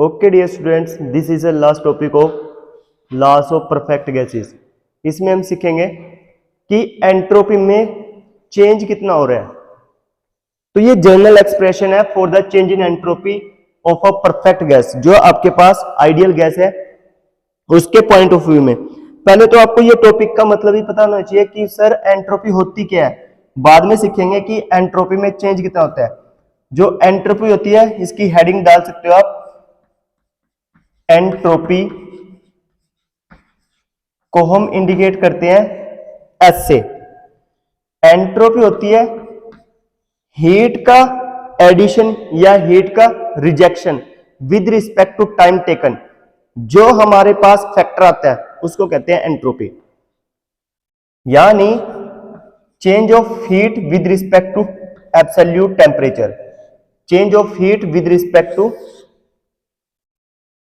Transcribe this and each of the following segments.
Okay dear students, this is a last topic of laws of perfect gases. इसमें हम सीखेंगे कि entropy में चेंज कितना हो रहा है। तो ये जनरल एक्सप्रेशन है for the change in entropy of a perfect gas. जो आपके पास आइडियल गैस है उसके पॉइंट ऑफ व्यू में पहले तो आपको ये टॉपिक का मतलब ही पता होना चाहिए कि सर एंट्रोपी होती क्या है। बाद में सीखेंगे कि एंट्रोपी में चेंज कितना होता है। जो एंट्रोपी होती है इसकी हेडिंग डाल सकते हो आप, एंट्रोपी को हम इंडिकेट करते हैं एस से। एंट्रोपी होती है हीट का एडिशन या हीट का rejection with respect to time taken. जो हमारे पास फैक्टर आता है उसको कहते हैं एंट्रोपी, यानी change of heat with respect to absolute temperature. Change of heat with respect to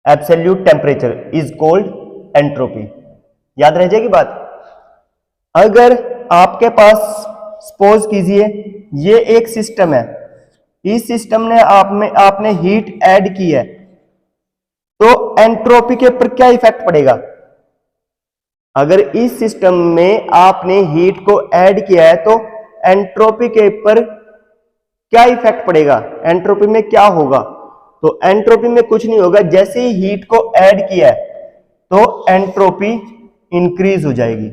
absolute temperature is called entropy. याद रह जाएगी बात। अगर आपके पास सपोज कीजिए ये एक सिस्टम है, इस सिस्टम ने आपने हीट ऐड की है, तो एंट्रोपी के ऊपर क्या इफेक्ट पड़ेगा। अगर इस सिस्टम में आपने हीट को ऐड किया है तो एंट्रोपी के ऊपर क्या इफेक्ट पड़ेगा, एंट्रोपी में क्या होगा। तो एंट्रोपी में कुछ नहीं होगा, जैसे ही हीट को ऐड किया है तो एंट्रोपी इंक्रीज हो जाएगी।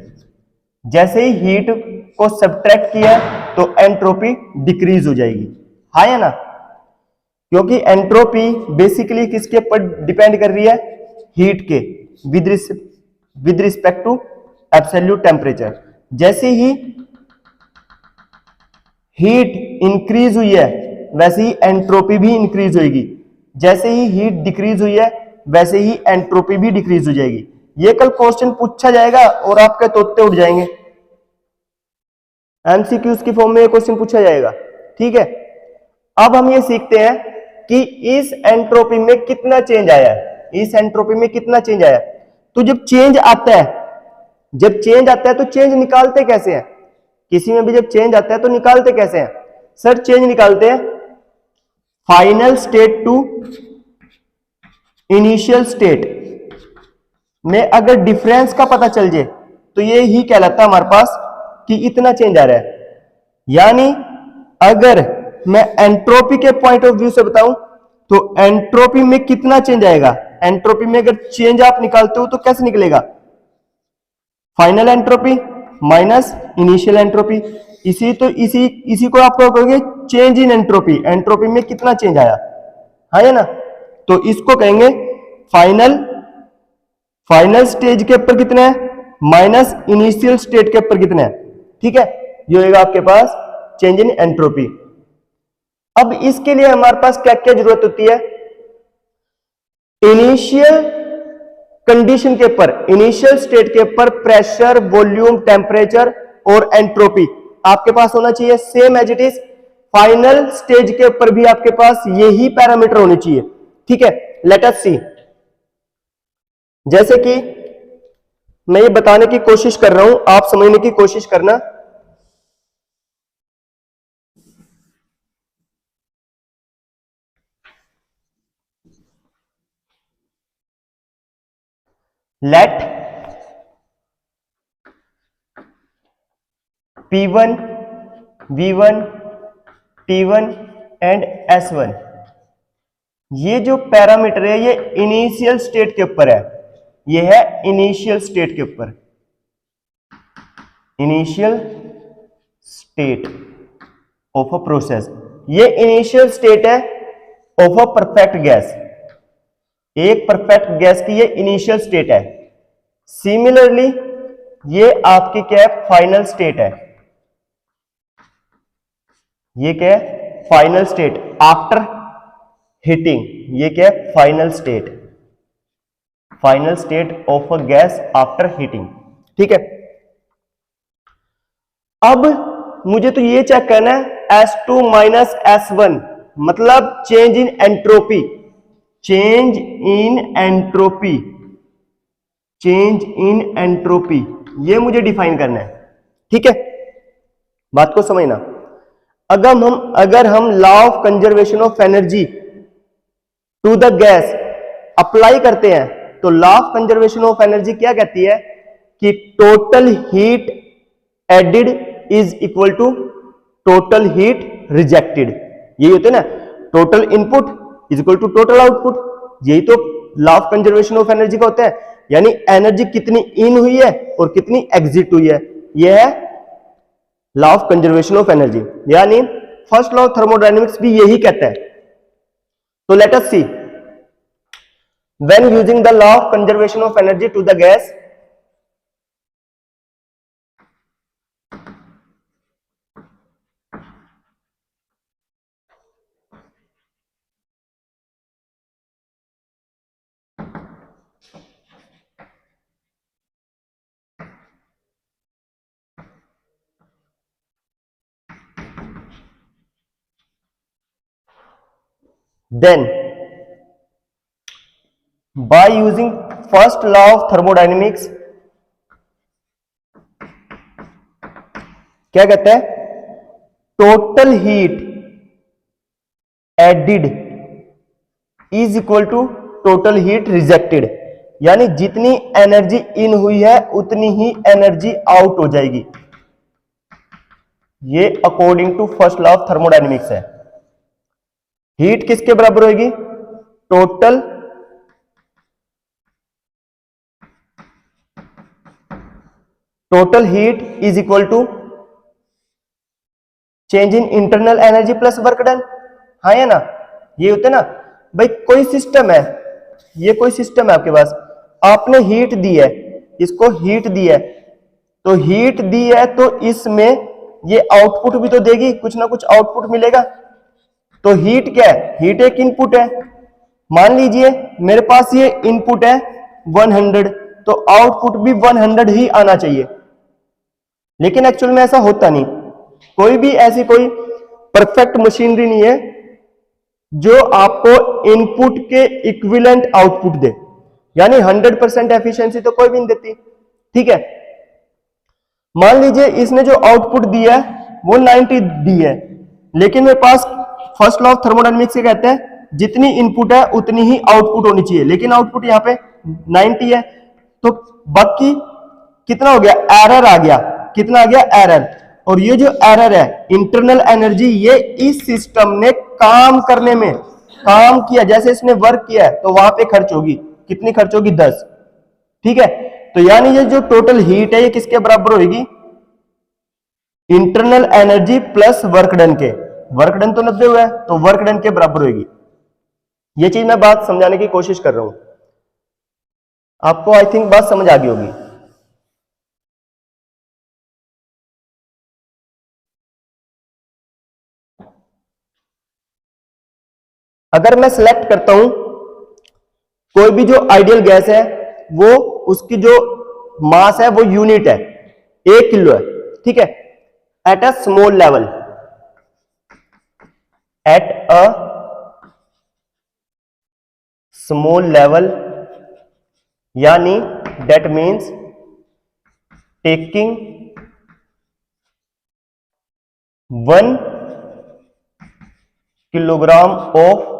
जैसे ही हीट को सब्ट्रैक्ट किया तो एंट्रोपी डिक्रीज हो जाएगी। हाँ या ना, क्योंकि एंट्रोपी बेसिकली किसके ऊपर डिपेंड कर रही है, हीट के with respect to absolute temperature. जैसे ही हीट इंक्रीज हुई है वैसे ही एंट्रोपी भी इंक्रीज होगी। जैसे ही हीट डिक्रीज हुई है वैसे ही एंट्रोपी भी डिक्रीज हो जाएगी। ये कल क्वेश्चन पूछा जाएगा और आपके तोते उड़ जाएंगे। एमसीक्यूज की फॉर्म में ये क्वेश्चन पूछा जाएगा। ठीक है, अब हम ये सीखते हैं कि इस एंट्रोपी में कितना चेंज आया है। इस एंट्रोपी में कितना चेंज आया। तो जब चेंज आता है तो चेंज निकालते कैसे हैं। किसी में भी जब चेंज आता है तो निकालते कैसे हैं। सर चेंज निकालते हैं final state to initial state में अगर डिफरेंस का पता चल जाए तो ये ही कहलाता है हमारे पास कि इतना चेंज आ रहा है। यानी अगर मैं एंट्रोपी के पॉइंट ऑफ व्यू से बताऊं तो एंट्रोपी में कितना चेंज आएगा। एंट्रोपी में अगर चेंज आप निकालते हो तो कैसे निकलेगा, final entropy minus initial entropy. इसी को आप कहोगे चेंज इन एंट्रोपी। एंट्रोपी में कितना चेंज आया, हाँ या ना। तो इसको कहेंगे फाइनल स्टेज के ऊपर कितना है माइनस इनिशियल स्टेट के ऊपर कितना है। ठीक है, ये होगा आपके पास चेंज इन एंट्रोपी। अब इसके लिए हमारे पास क्या क्या जरूरत होती है। इनिशियल कंडीशन के ऊपर, इनिशियल स्टेट के ऊपर प्रेशर, वॉल्यूम, टेम्परेचर और एंट्रोपी आपके पास होना चाहिए same as it is. Final stage के ऊपर भी आपके पास यही पैरामीटर होने चाहिए। ठीक है, लेट अस सी। जैसे कि मैं ये बताने की कोशिश कर रहा हूं, आप समझने की कोशिश करना। Late P1, V1, T1 and S1, ये जो पैरामीटर है ये इनिशियल स्टेट के ऊपर है। ये है इनिशियल स्टेट के ऊपर, initial state of a process. ये इनिशियल स्टेट है ऑफ अ परफेक्ट गैस। एक परफेक्ट गैस की ये इनिशियल स्टेट है। सिमिलरली ये आपकी क्या है, फाइनल स्टेट है। ये क्या है, फाइनल स्टेट आफ्टर हीटिंग। ये क्या है, final state of a gas after heating. ठीक है, अब मुझे तो ये चेक करना है S2 माइनस S1 मतलब change in entropy. Change in entropy ये मुझे डिफाइन करना है। ठीक है, बात को समझना। अगर हम law of conservation of energy to the gas apply करते हैं तो law of conservation of energy क्या कहती है कि total heat added is equal to total heat rejected. यही होते हैं ना, total input is equal to total output. यही तो law of conservation of energy का होता है, यानी एनर्जी कितनी इन हुई है और कितनी एग्जिट हुई है, यह है law of conservation of energy. यानी फर्स्ट लॉ ऑफ थर्मोडायनेमिक्स भी यही कहता है। तो let us see when using the law of conservation of energy to the gas, then by using first law of thermodynamics, क्या कहते हैं, total heat added is equal to total heat rejected. यानी जितनी एनर्जी इन हुई है उतनी ही energy out हो जाएगी। ये according to first law of thermodynamics है। हीट किसके बराबर होगी, total heat is equal to change in internal energy plus work done. हाँ या ना, ये होते ना भाई, कोई सिस्टम है, ये कोई सिस्टम है आपके पास, आपने हीट दी है, इसको हीट दी है, तो हीट दी है तो इसमें ये आउटपुट भी तो देगी, कुछ ना कुछ आउटपुट मिलेगा। तो हीट क्या है, हीट एक इनपुट है। मान लीजिए मेरे पास ये इनपुट है 100, तो आउटपुट भी 100 ही आना चाहिए, लेकिन एक्चुअल में ऐसा होता नहीं। कोई भी ऐसी कोई परफेक्ट मशीनरी नहीं है जो आपको इनपुट के इक्विवेलेंट आउटपुट दे, यानी 100% एफिशिएंसी तो कोई भी नहीं देती। ठीक है, मान लीजिए इसने जो आउटपुट दिया है वो 90 दी है, लेकिन मेरे पास फर्स्ट लॉ ऑफ थर्मोडायनेमिक्स से कहते हैं जितनी इनपुट है उतनी ही आउटपुट होनी चाहिए, लेकिन आउटपुट यहां पे 90 है, तो बाकी कितना हो गया, एरर आ गया। कितना आ गया, एरर। और ये जो एरर है इंटरनल एनर्जी, ये इस सिस्टम ने काम करने में काम किया, जैसे इसने वर्क किया है तो वहां पे खर्च होगी, कितनी खर्च होगी, 10। ठीक है, तो यानी ये जो टोटल हीट है ये किसके बराबर होगी, internal energy plus work done के। वर्क डन तो 90 हुआ है, तो वर्क डन के बराबर होगी। ये चीज मैं बात समझाने की कोशिश कर रहा हूं, आपको आई थिंक बात समझ आ गई होगी। अगर मैं सिलेक्ट करता हूं कोई भी जो आइडियल गैस है, वो उसकी जो मास है वो यूनिट है, 1 किलो है। ठीक है, at a small level, at a small level, यानी that means taking 1 kilogram of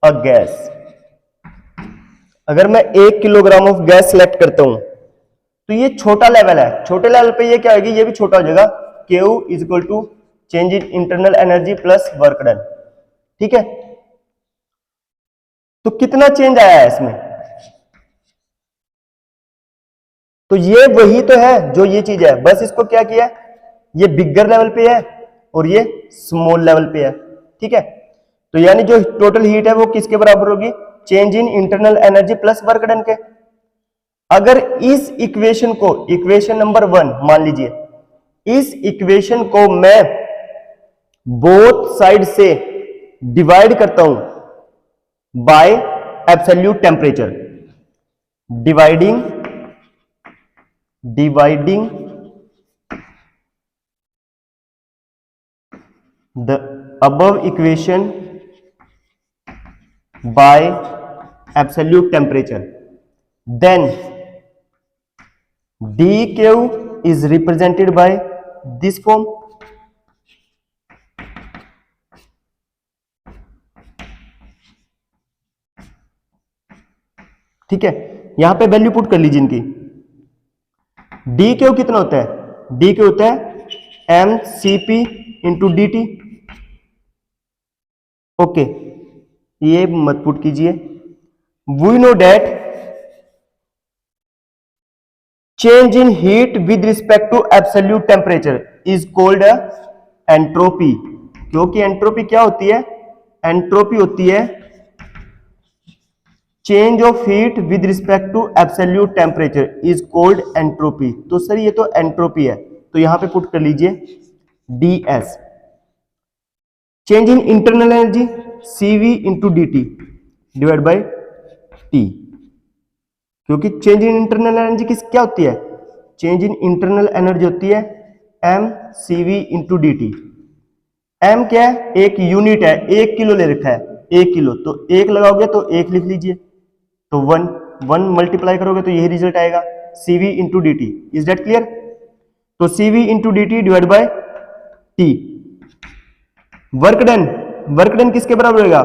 a gas. अगर मैं 1 किलोग्राम ऑफ गैस सेलेक्ट करता हूं तो ये छोटा लेवल है, छोटे लेवल पे ये क्या होगी, ये भी छोटा हो जाएगा, Q is equal to change in internal energy plus work done. ठीक है, तो कितना चेंज आया है इसमें, तो ये वही तो है जो ये चीज है, बस इसको क्या किया, ये बिगर लेवल पे है और ये स्मॉल लेवल पे है। ठीक है, तो यानी जो टोटल हीट है वो किसके बराबर होगी, change in internal energy plus work done के। अगर इस इक्वेशन को, इक्वेशन नंबर 1 मान लीजिए, इस इक्वेशन को मैं बोथ साइड से डिवाइड करता हूं bye absolute temperature, dividing the above equation by absolute temperature, then dq is represented by this form. ठीक है, यहां पे वैल्यू पुट कर लीजिए इनकी। डी क्यू कितना होता है, डी क्यू होता है M C P into D T. Okay, ये मत पुट कीजिए। We know that change in heat with respect to absolute temperature is called entropy. क्योंकि एंट्रोपी क्या होती है, एंट्रोपी होती है change of heat with respect to absolute temperature is called entropy. तो सर ये तो एंट्रोपी है, तो यहां पे पुट कर लीजिए D S. Change in internal energy CV into D T divide by T. क्योंकि चेंज इन इंटरनल एनर्जी किस क्या होती है, चेंज इन इंटरनल एनर्जी होती है M C V into D T. M क्या है, एक यूनिट है, 1 किलो ले रखा है, 1 किलो, तो 1 लगाओगे तो 1 लिख लीजिए, तो 1 मल्टीप्लाई करोगे तो यही रिजल्ट आएगा, CV into D T. Is that clear? तो CV into D T divide by T. Work done, work done किसके बराबर होगा,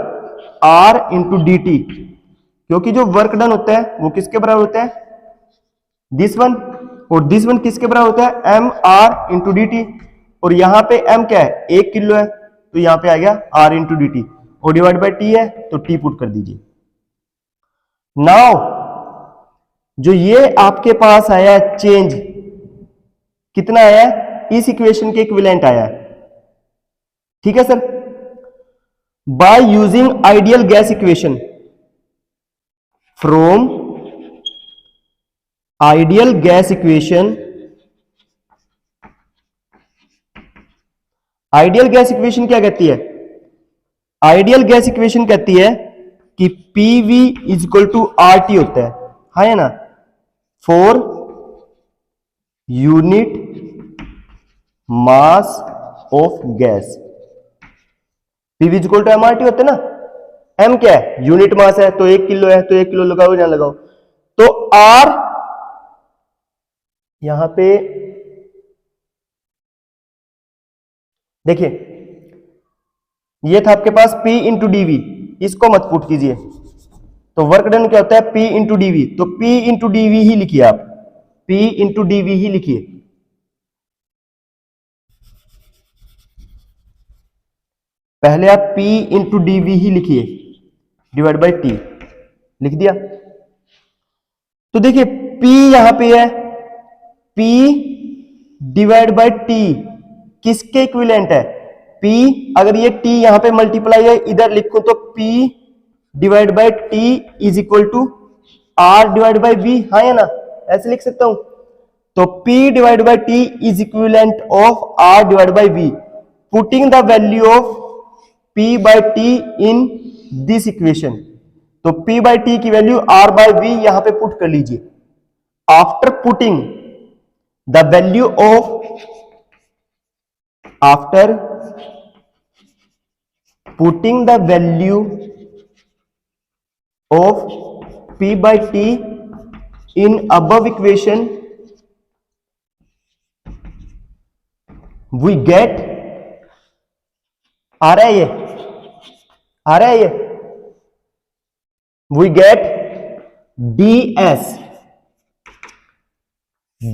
आर इंटू डी टी। क्योंकि जो वर्क डन होता है वो किसके बराबर होता है, दिस वन, और दिस वन किसके बराबर होता है, M R into D T. और यहां पे एम क्या है, 1 किलो है, तो यहां पे आ गया आर इंटू डी टी, और डिवाइड बाई टी है तो टी पुट कर दीजिए। नाउ जो ये आपके पास आया है चेंज, कितना आया है, इस इक्वेशन के इक्विवेलेंट आया है। ठीक है sir, by using ideal gas equation from ideal gas equation, ideal gas equation क्या कहती है, आइडियल गैस इक्वेशन कहती है कि PV is equal to R T होता है ना, for unit mass of gas. PV is equal to M R T होता है ना, एम क्या है, यूनिट मास है, तो 1 किलो है, तो 1 किलो लगाओ या लगाओ, तो आर यहां पे देखिए, ये था आपके पास P इंटू डीवी, इसको मत पुट कीजिए। तो वर्क डन क्या होता है, P इंटू डीवी, तो P इंटू डीवी ही लिखिए आप, P इंटू डीवी ही लिखिए। पहले आप P इंटू डीवी ही लिखिए, डिवाइड बाई टी, लिख दिया। तो देखिए P यहां पे है, P डिवाइड बाई टी किसके इक्विवेलेंट है, P, अगर ये T यहां पे मल्टीप्लाई है, इधर लिखूं तो P divide by T is equal to R divide by B, हाँ या ना, ऐसे लिख सकता हूं। तो P divide by T is equivalent of R divide by B, putting the value of P by T in this equation. तो P by T की वैल्यू R बाई बी यहां पे पुट कर लीजिए। After putting the value of, after putting the value of P by T in above equation, we get, आ रहा है ये, आ रहा है ये, we get ds,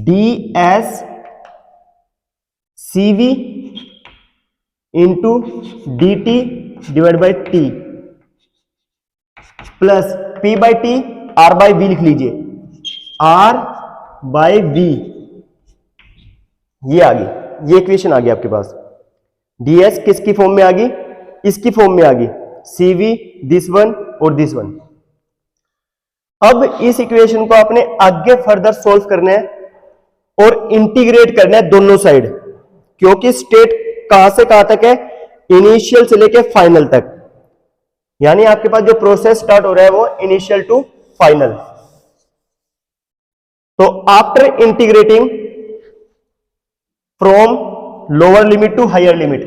ds cv into D T divide by T plus P by T R by B लिख लीजिए, are by B, ये आ गई, ये इक्वेशन आ गई आपके पास। ds किसकी फॉर्म में आ गई, इसकी फॉर्म में आ गई, cv दिस वन और दिस वन। अब इस इक्वेशन को आपने आगे फर्दर सोल्व करना है और इंटीग्रेट करना है दोनों साइड, क्योंकि स्टेट कहां से कहां तक है, इनिशियल से लेके फाइनल तक, यानी आपके पास जो प्रोसेस स्टार्ट हो रहा है वो इनिशियल टू फाइनल। तो after integrating from lower limit to higher limit,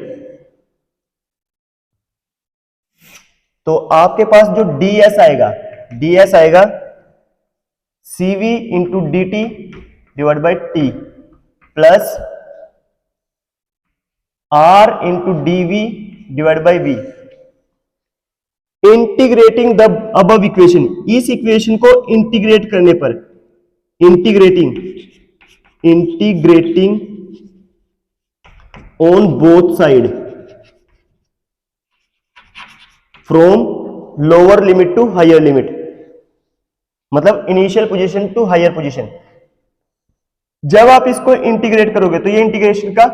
तो आपके पास जो ds आएगा, ds आएगा cv into D T divide by T plus R into d v divide by v. Integrating the above equation, इस equation को integrate करने पर, integrating on both side from lower limit to higher limit, मतलब initial position to higher position. जब आप इसको integrate करोगे तो ये इंटीग्रेशन का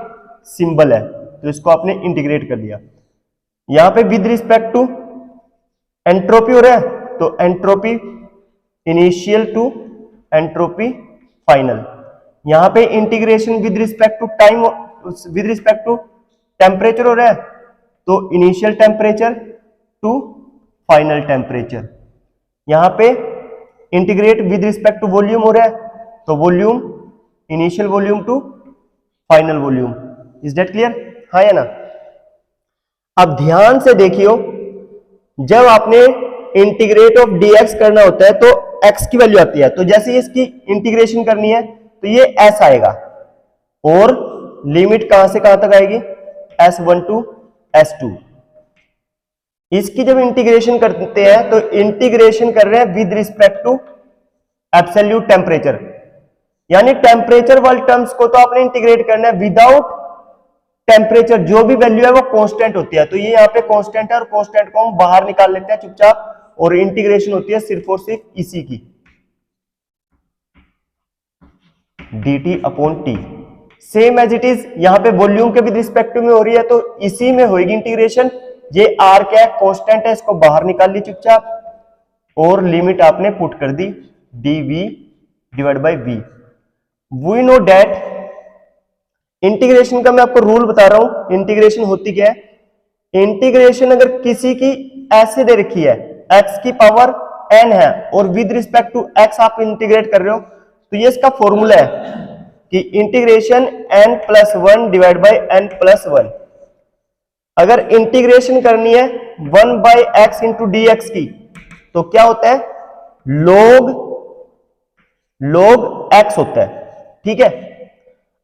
सिंबल है, तो इसको आपने इंटीग्रेट कर दिया। यहां पे विद रिस्पेक्ट टू एंट्रोपी हो रहा है, तो entropy initial to entropy final. यहां पे integration with respect to time, with respect to temperature हो रहा है, तो initial temperature to final temperature. यहां पे integrate with respect to volume हो रहा है, तो volume initial volume to final volume. Is that clear? हाँ या ना? अब ध्यान से देखियो, जब आपने इंटीग्रेट ऑफ dx करना होता है तो x की वैल्यू आती है, तो जैसे इसकी इंटीग्रेशन करनी है तो ये s आएगा, और लिमिट कहां से कहां तक आएगी? s1 to s2। इसकी जब इंटीग्रेशन करते हैं तो इंटीग्रेशन कर रहे हैं with respect to absolute temperature, यानी टेम्परेचर वाले टर्म्स को तो आपने इंटीग्रेट करना है विदाउट टेम्परेचर, जो भी वैल्यू है वो कांस्टेंट होती है, तो ये यहाँ पे कांस्टेंट है और कांस्टेंट को हम बाहर निकाल लेते हैं चुपचाप, और इंटीग्रेशन होती है सिर्फ और सिर्फ इसी की, dt upon T. Same as it is यहाँ पे वॉल्यूम के विद रिस्पेक्ट में हो रही है, तो इसी में होगी इंटीग्रेशन। ये r क्या है? कांस्टेंट है, इसको बाहर निकाल ली चुपचाप, और लिमिट आपने पुट कर दी dv divide by v। We know that, integration का मैं आपको रूल बता रहा हूं, इंटीग्रेशन होती क्या है। इंटीग्रेशन अगर किसी की ऐसे दे रखी है, x की पावर n है, और विद रिस्पेक्ट टू x आप इंटीग्रेट कर रहे हो, तो ये इसका फॉर्मूला है कि integration n plus 1 divide by n plus 1। अगर इंटीग्रेशन करनी है 1 by x into D x की, तो क्या होता है? log x होता है, ठीक है।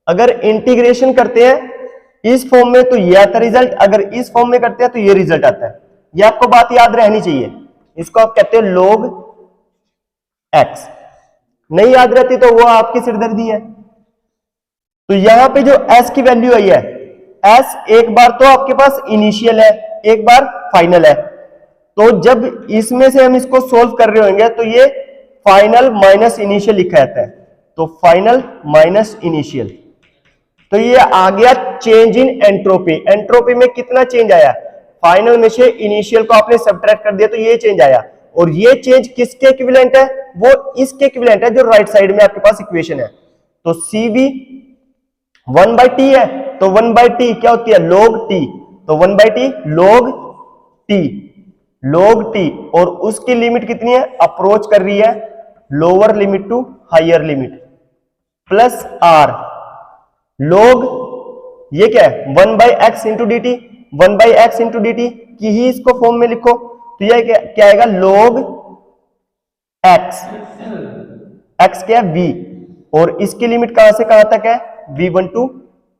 अगर इंटीग्रेशन करते हैं इस फॉर्म में तो ये आता है रिजल्ट, अगर इस फॉर्म में करते हैं तो ये रिजल्ट आता है। ये आपको बात याद रहनी चाहिए, इसको आप कहते हैं log x। नहीं याद रहती तो वो आपकी सिरदर्दी है। तो यहां पे जो s की वैल्यू आई है, s एक बार तो आपके पास इनिशियल है, एक बार फाइनल है, तो जब इसमें से हम इसको सोल्व कर रहे होंगे तो ये फाइनल माइनस इनिशियल लिखा जाता है, तो फाइनल माइनस इनिशियल, तो ये आ गया चेंज इन एंट्रोपी। एंट्रोपी में कितना चेंज आया? फाइनल में से इनिशियल को आपने सब्ट्रैक्ट कर दिया तो ये चेंज आया, और ये चेंज किसके इक्विवेलेंट है? वो इसके इक्विवेलेंट है जो राइट साइड में आपके पास इक्वेशन है। तो CV 1/t है, तो 1/t क्या होती है? log t, तो 1/t log t, और उसकी लिमिट कितनी है? अप्रोच कर रही है lower limit to higher limit, plus r log, ये क्या है? 1/x into D T, 1/x into D T की ही इसको फॉर्म में लिखो, तो यह क्या आएगा? log x, x क्या है? v, और इसकी लिमिट कहां से कहां तक है? v1 टू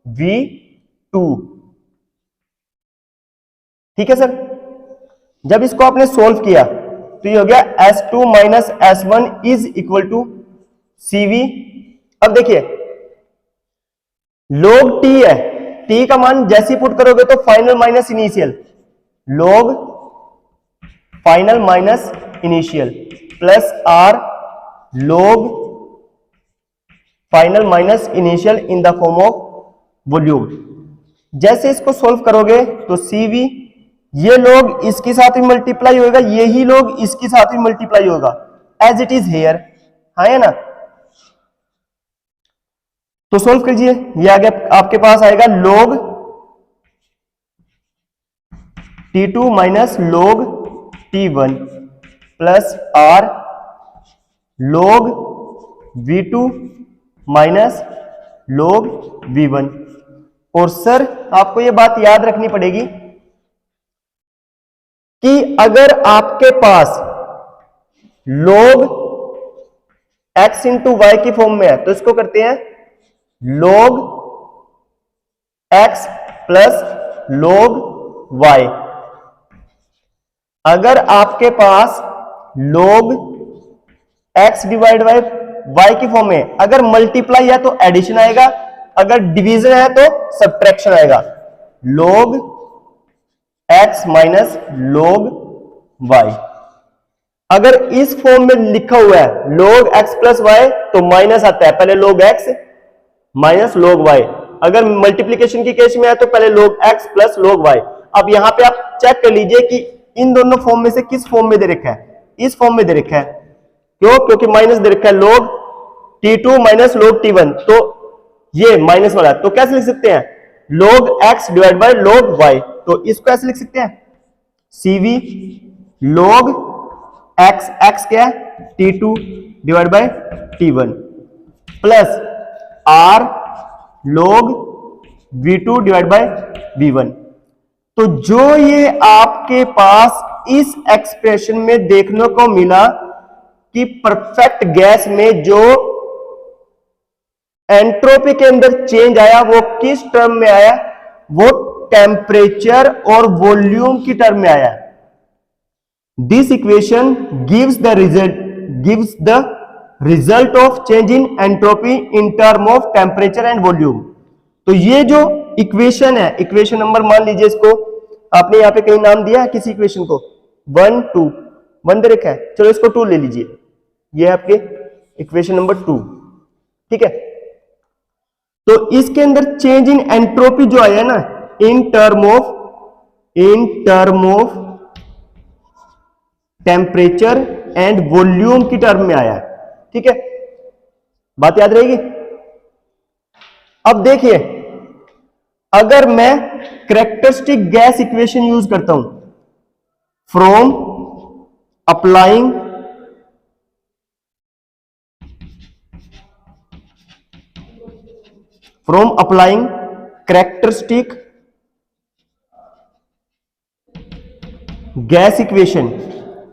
v2, ठीक है सर। जब इसको आपने सोल्व किया तो ये हो गया s2 minus s1 is equal to CV। अब देखिए log t है, t का मान जैसे ही पुट करोगे तो final minus initial, log final minus initial, plus r log final minus initial in the form of volume. जैसे इसको सोल्व करोगे तो CV, ये log इसके साथ ही मल्टीप्लाई होगा, यही log इसके साथ ही मल्टीप्लाई होगा, एज इट इज हेयर, हाँ है ना। तो सोल्व कीजिए, ये आ गया आपके पास आएगा log t2 minus log t1 plus r log v2 minus log v1। और सर आपको ये बात याद रखनी पड़ेगी कि अगर आपके पास log x इंटू वाई की फॉर्म में है तो इसको करते हैं log x plus log y। अगर आपके पास log x divide by y की फॉर्म में, अगर मल्टीप्लाई है तो एडिशन आएगा, अगर डिवीजन है तो सब्ट्रैक्शन आएगा। log x minus log y, अगर इस फॉर्म में लिखा हुआ है log x प्लस y तो माइनस आता है, पहले log x minus log y। अगर मल्टीप्लीकेशन की केस में है तो पहले log x plus log y। अब यहां पे आप चेक कर लीजिए कि इन दोनों फॉर्म में से किस फॉर्म में दे रखा है, इस फॉर्म में दे रखा है। क्यों? क्योंकि माइनस दे रखा है log t2 minus log t1, तो ये माइनस वाला, तो कैसे लिख सकते हैं log x divide by log y, तो इसको ऐसे लिख सकते हैं cv log x, x क्या है t2 divide by t1 plus r log v2 divide by v1। तो जो ये आपके पास इस एक्सप्रेशन में देखने को मिला कि परफेक्ट गैस में जो एंट्रोपी के अंदर चेंज आया वो किस टर्म में आया, वो टेम्परेचर और वॉल्यूम की टर्म में आया। This equation gives the result of change in entropy in term of temperature and volume. तो ये जो इक्वेशन है, इक्वेशन नंबर मान लीजिए इसको, आपने यहां पे कहीं नाम दिया है किसी इक्वेशन को, 1 2 1 दे रखा है, चलो इसको 2 ले लीजिए, ये है आपके इक्वेशन नंबर 2, ठीक है। तो इसके अंदर चेंज इन एंट्रोपी जो आया ना in term of temperature and volume की टर्म में आया है, ठीक है, बात याद रहेगी। अब देखिए, अगर मैं कैरेक्टरिस्टिक गैस इक्वेशन यूज करता हूं from applying characteristic gas equation,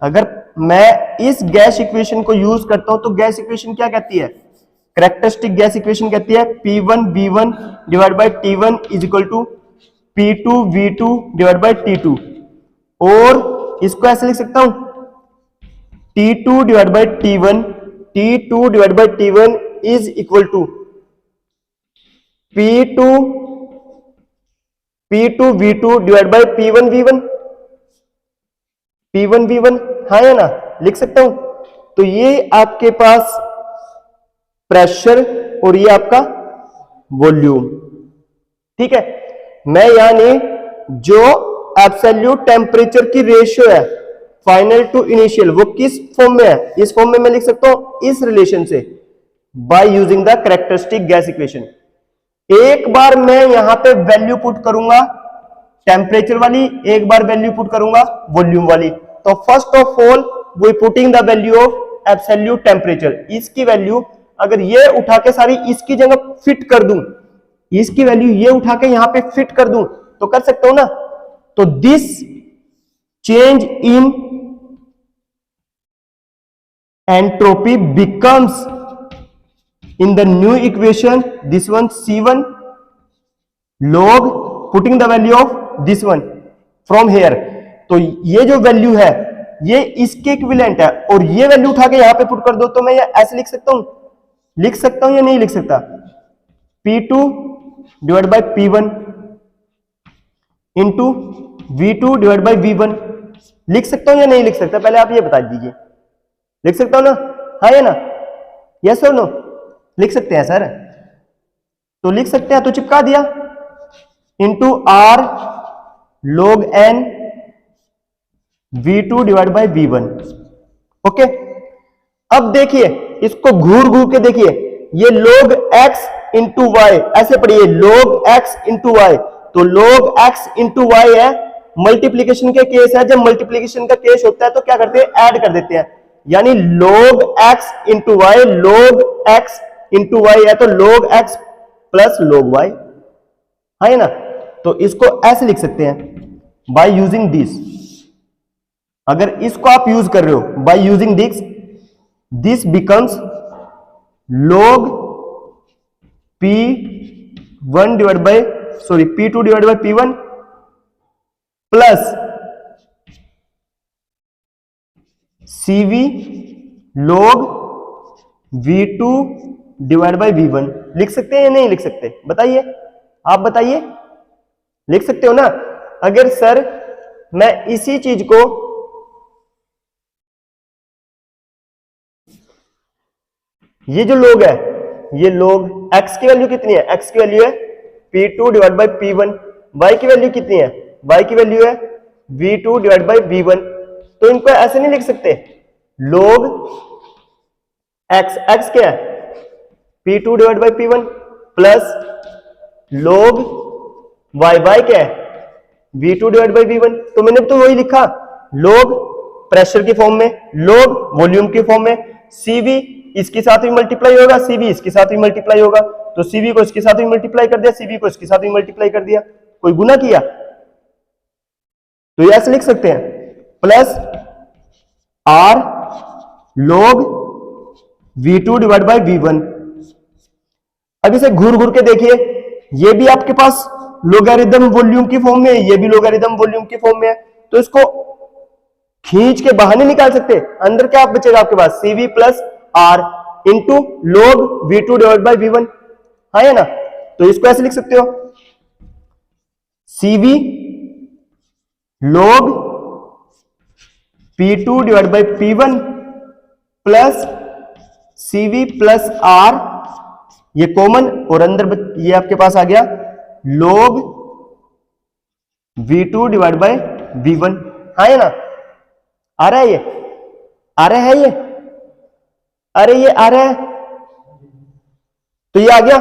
अगर मैं इस गैस इक्वेशन को यूज करता हूं तो गैस इक्वेशन क्या कहती है, कैरेक्टरिस्टिक गैस इक्वेशन कहती है P1 V1 divide by T1 is equal to P2 V2 divide by T2, और इसको ऐसे लिख सकता हूं T2 divide by T1 is equal to P2 V2 divide by P1 V1, हाँ या ना, लिख सकता हूं। तो ये आपके पास प्रेशर और ये आपका वॉल्यूम, ठीक है। मैं यानी जो एब्सोल्यूट टेम्परेचर की रेशियो है फाइनल टू इनिशियल, वो किस फॉर्म में है, इस फॉर्म में मैं लिख सकता हूं इस रिलेशन से, by using the characteristic gas equation. एक बार मैं यहां पे वैल्यू पुट करूंगा टेम्परेचर वाली, एक बार वैल्यू पुट करूंगा वॉल्यूम वाली। तो first of all we putting the value of absolute temperature, इसकी वैल्यू अगर ये उठा के सारी इसकी जगह फिट कर दूं, इसकी वैल्यू ये उठा के यहां पे फिट कर दूं तो कर सकता हूं ना। तो this change in entropy becomes in the new equation this one C1 log putting the value of this one from here. तो ये जो वैल्यू है ये इसके इक्विवेलेंट है, और ये वैल्यू उठा के यहां पे पुट कर दो तो मैं ये ऐसे लिख सकता हूं या नहीं लिख सकता, P2 divide by P1 into V2 divide by V1, लिख सकता हूं या नहीं लिख सकता, पहले आप ये बता दीजिए। लिख सकता हूं ना, हाँ या ना, यस और नो, लिख सकते हैं सर, तो लिख सकते हैं, तो चिपका दिया into R log n V2 divide by V1, okay. अब देखिए इसको घूर घूर के देखिए, ये log x इंटू वाई, ऐसे पढ़िए log x इंटू वाई, तो log x इंटू वाई है, मल्टीप्लीकेशन के केस है, जब मल्टीप्लीकेशन का केस होता है तो क्या करते हैं, ऐड कर देते हैं, यानी log x into y, log x into y है तो log x plus log y, है ना। तो इसको ऐसे लिख सकते हैं बाय यूजिंग दिस, अगर इसको आप यूज कर रहे हो by using this becomes log P2 divide by P1 plus CV log V2 divide by V1 लिख सकते हैं या नहीं लिख सकते? बताइए, आप बताइए, लिख सकते हो ना? अगर सर मैं इसी चीज को ये जो लोग है, ये लोग x की वैल्यू कितनी है? x की वैल्यू है P2 divide by P1, y की वैल्यू कितनी है? y की वैल्यू है V2 डिवाइड बाई V1। तो इनको ऐसे नहीं लिख सकते, log x, x क्या है? P2 divide by P1 plus log y क्या है? V2 divide by V1। तो मैंने तो वही लिखा, log प्रेशर की फॉर्म में, log वॉल्यूम की फॉर्म में, CV इसके साथ भी मल्टीप्लाई होगा, CV इसके साथ भी मल्टीप्लाई होगा, तो CV को इसके साथ भी मल्टीप्लाई कर दिया, CV को इसके साथ भी मल्टीप्लाई कर दिया, कोई गुना किया? तो ये ऐसे लिख सकते हैं, plus R log V2 divide by V1। अब इसे घूर घूर के देखिए, ये भी आपके पास लोगारिथम वॉल्यूम की फॉर्म में है, ये भी लोगारिथम वॉल्यूम की फॉर्म में है, तो इसको खींच के बाहर नहीं निकाल सकते। अंदर क्या बचेगा आपके पास? CV plus R into log V2 divide by V1, हाँ है ना? तो इसको ऐसे लिख सकते हो, CV log P2 divide by P1 plus CV plus R, ये कॉमन, और अंदर ये आपके पास आ गया log V2 divide by V1, हाँ है ना? आ रहा है ये? आ रहा है ये? अरे ये आ रहा है, तो ये आ गया,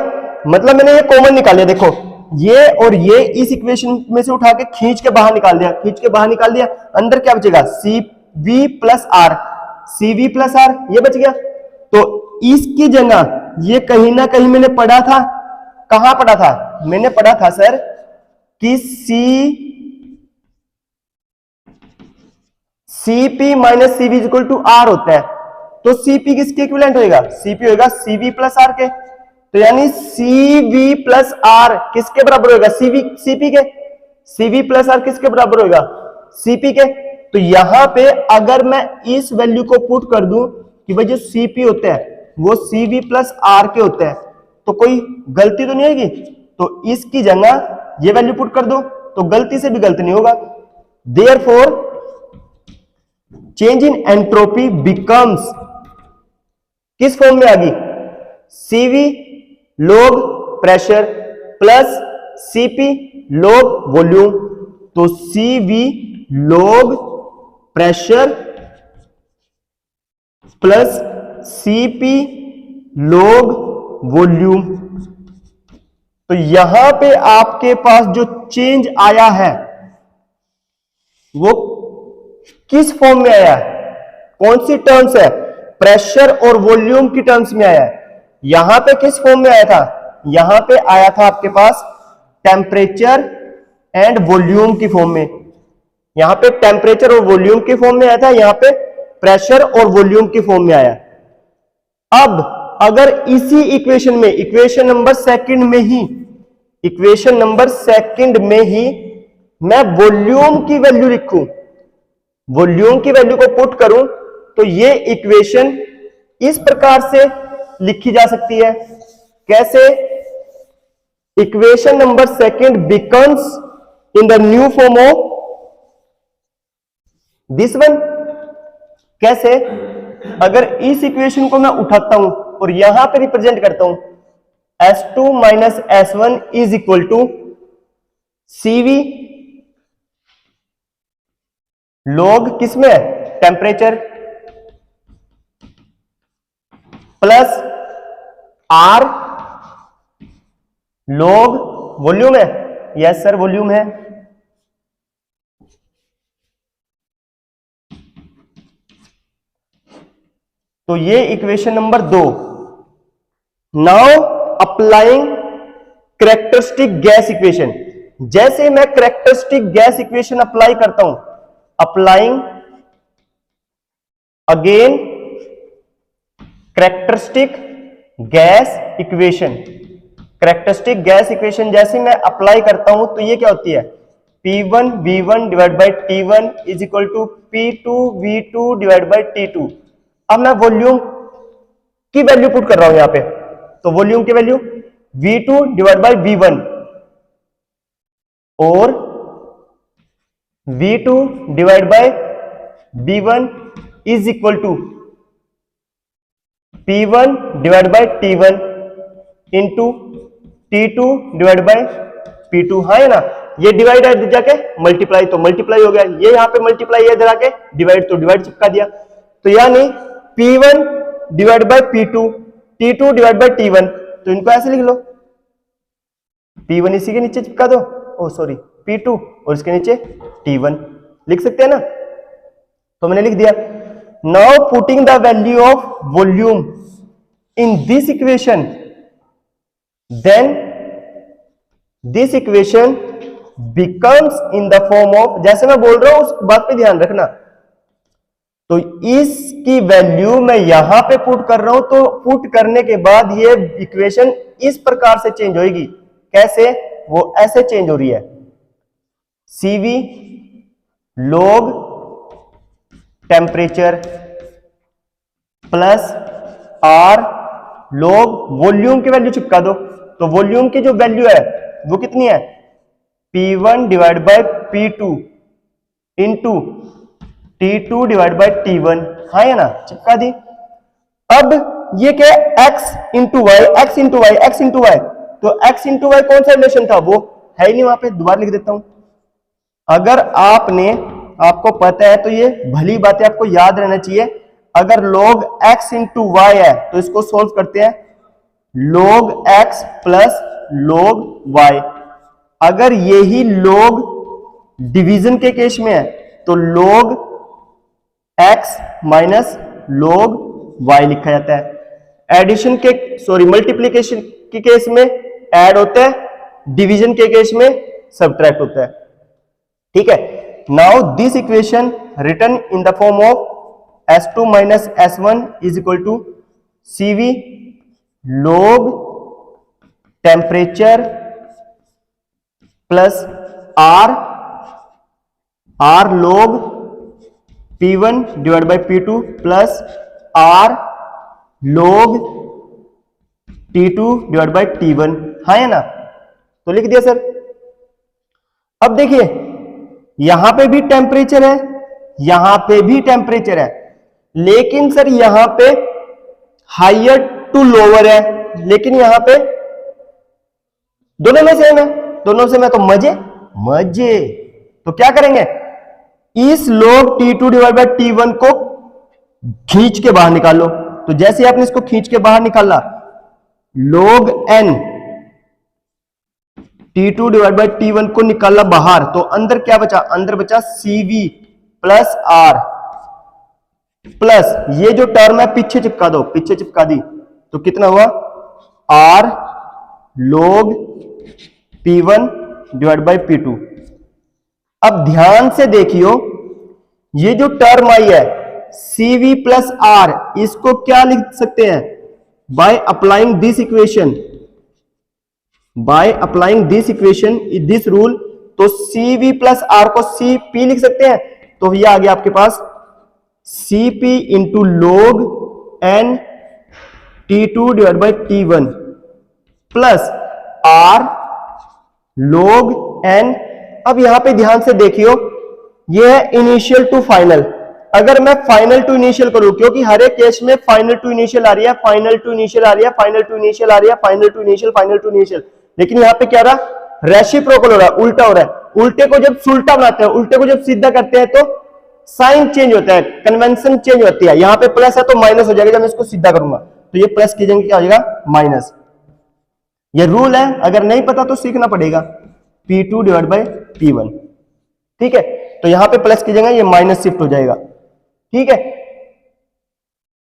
मतलब मैंने ये कॉमन निकाल लिया। देखो ये और ये इस इक्वेशन में से उठा के खींच के बाहर निकाल दिया, खींच के बाहर निकाल दिया, अंदर क्या बचेगा? CV plus R, CV plus R ये बच गया। तो इसकी जगह ये कहीं ना कहीं मैंने पढ़ा था, कहां पढ़ा था? मैंने पढ़ा था सर कि CP minus CV equal to R होता है, तो CP किसके इक्विवेलेंट होएगा? CP होएगा CV प्लस R के, तो यानी CV प्लस R किसके बराबर होएगा? CP के। CV प्लस R किसके बराबर होएगा? CP के। तो यहां पे अगर मैं इस वैल्यू को पुट कर दूं कि भाई जो CP होता है वो CV प्लस R के होता है, तो कोई गलती तो नहीं होगी? तो इसकी जगह ये वैल्यू पुट कर दो तो गलती से भी गलती नहीं होगा। Therefore change in entropy becomes, किस फॉर्म में आ गई? CV log pressure plus CP log volume, तो CV log pressure plus CP log volume. तो यहां पे आपके पास जो चेंज आया है वो किस फॉर्म में आया है? कौन सी टर्म्स है? प्रेशर और वॉल्यूम की टर्म्स में आया है। यहां पे किस फॉर्म में आया था? यहां पे आया था आपके पास टेम्परेचर एंड वॉल्यूम की फॉर्म में। यहां पे टेम्परेचर और वॉल्यूम की फॉर्म में आया था, यहां पे प्रेशर और वॉल्यूम की फॉर्म में आया। अब अगर इसी इक्वेशन में, इक्वेशन नंबर सेकंड में ही, इक्वेशन नंबर सेकंड में ही मैं वॉल्यूम की वैल्यू लिखूं, वॉल्यूम की वैल्यू को पुट करूं, तो ये इक्वेशन इस प्रकार से लिखी जा सकती है। कैसे? Equation number second becomes in the new form of this one. कैसे? अगर इस इक्वेशन को मैं उठाता हूं और यहां पे रिप्रेजेंट करता हूं, S2 minus S1 is equal to CV log किसमें है? Temperature plus R log volume है। यस सर वॉल्यूम है। तो ये equation number 2। Now applying characteristic gas equation, जैसे मैं कैरेक्टरिस्टिक गैस इक्वेशन अप्लाई करता हूं, applying again characteristic gas equation, characteristic gas equation जैसे मैं अप्लाई करता हूं तो ये क्या होती है? P1 V1 divide by T1 is equal to P2 V2 divide by T2। अब मैं वॉल्यूम की वैल्यू पुट कर रहा हूं यहां पे, तो वॉल्यूम की value V2 divide by V1 और V2 divide by V1 is equal to P1 divide by T1 into T2 divide by P2। हाँ है ना, ये डिवाइड है जाके मल्टीप्लाई, तो मल्टीप्लाई हो गया, ये यहां पे मल्टीप्लाई है इधर आके डिवाइड, तो डिवाइड चिपका दिया। तो यानी P1 divide by P2, T2 divide by T1, तो इनको ऐसे लिख लो, P1 इसी के नीचे चिपका दो, ओ सॉरी P2 और इसके नीचे T1 लिख सकते हैं ना, तो मैंने लिख दिया। Now putting the value of volume in this equation, then this equation becomes in the form of, जैसे मैं बोल रहा हूं उस बात पे ध्यान रखना, तो इसकी वैल्यू मैं यहां पे पुट कर रहा हूं, तो पुट करने के बाद ये इक्वेशन इस प्रकार से चेंज होगी। कैसे? वो ऐसे चेंज हो रही है, CV log temperature plus R log volume की वैल्यू चिपका दो, तो वॉल्यूम की जो वैल्यू है वो कितनी है, P1 divide by P2 into T2 divide by T1। हाँ है ना, चिपका दी। अब ये क्या है, x into y, x into y, x into y, तो x इंटू वाई कौन सा रिलेशन था, वो है ही नहीं वहां पे, दोबारा लिख देता हूं। अगर आपको पता है तो ये भली बात है, आपको याद रहना चाहिए। अगर log x इंटू वाई है तो इसको सोल्व करते हैं, log x plus log y। अगर यही log डिवीजन के केस में है तो log x minus log y लिखा जाता है। एडिशन के मल्टीप्लीकेशन के केस में ऐड होता है, डिवीजन के केस में सब्ट्रैक्ट होता है। ठीक है, now this equation written in the form of S2 minus S1 is equal to CV log temperature plus R log P1 divide by P2 plus R log T2 divide by T1। हाँ है ना, तो लिख दिया sir. अब देखिए यहां पे भी टेम्परेचर है, यहां पे भी टेम्परेचर है, लेकिन सर यहां पे हायर टू लोअर है, लेकिन यहां पे दोनों में सेम है, दोनों से मैं तो मजे। तो क्या करेंगे, इस log T2 divide by T1 को खींच के बाहर निकाल लो। तो जैसे आपने इसको खींच के बाहर निकाला, log n T2 divide by T1 को निकाला बाहर, तो अंदर क्या बचा, अंदर बचा CV प्लस R प्लस ये जो टर्म है पीछे चिपका दो, पीछे चिपका दी, तो कितना हुआ, R log P1 divide by P2। अब ध्यान से देखियो, ये जो टर्म आई है CV प्लस R, इसको क्या लिख सकते हैं, by applying this equation, this equation, this rule, तो CV प्लस R को CP लिख सकते हैं। तो ये आ गया आपके पास CP into log n T2 divide by T1 plus R log n। अब यहां पे ध्यान से देखियो, ये है इनिशियल टू फाइनल। अगर मैं फाइनल टू इनिशियल करूं, क्योंकि हर एक केस में फाइनल टू इनिशियल आ रही है, फाइनल टू इनिशियल आ रही है, फाइनल टू इनिशियल आ रही है, final to initial, final to initial, लेकिन यहां पे क्या रहा, रेसिप्रोकल हो रहा है, उल्टा हो रहा है। उल्टे को जब सुलटा बनाते हैं, उल्टे को जब सीधा करते हैं, तो साइन चेंज होता है, कन्वेंशन चेंज होती है। यहां पे प्लस है तो माइनस हो जाएगा, जब मैं इसको सीधा करूंगा तो ये प्लस की जगह क्या हो जाएगा, माइनस। ये रूल है, अगर नहीं पता तो सीखना पड़ेगा, P2 डिवाइड बाई P1। ठीक है, तो यहां पे प्लस की जगह ये माइनस शिफ्ट हो जाएगा। ठीक है,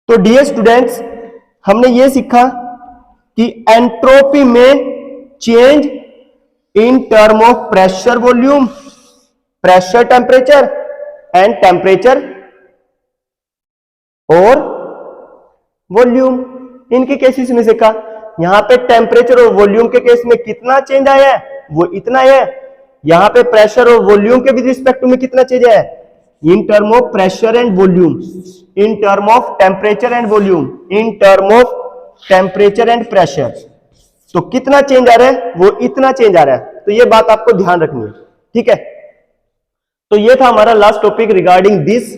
तो डियर स्टूडेंट्स, हमने ये सीखा कि एंट्रोपी में change in term of pressure volume, pressure temperature and temperature और वॉल्यूम, इनके केसेस में सीखा। यहां पे टेम्परेचर और वॉल्यूम के केस में कितना चेंज आया है, वो इतना है, यहां पे प्रेशर और वॉल्यूम के विद रिस्पेक्ट में कितना चेंज है, in term of pressure and volume, in term of temperature and volume, in term of temperature and pressure. तो कितना चेंज आ रहा है, वो इतना चेंज आ रहा है। तो ये बात आपको ध्यान रखनी है, ठीक है। तो ये था हमारा last topic regarding this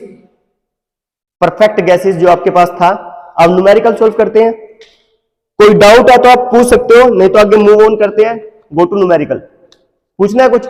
perfect gases जो आपके पास था। अब न्यूमेरिकल सॉल्व करते हैं। कोई डाउट है तो आप पूछ सकते हो, नहीं तो आगे मूव ऑन करते हैं, गो टू न्यूमेरिकल। पूछना है कुछ?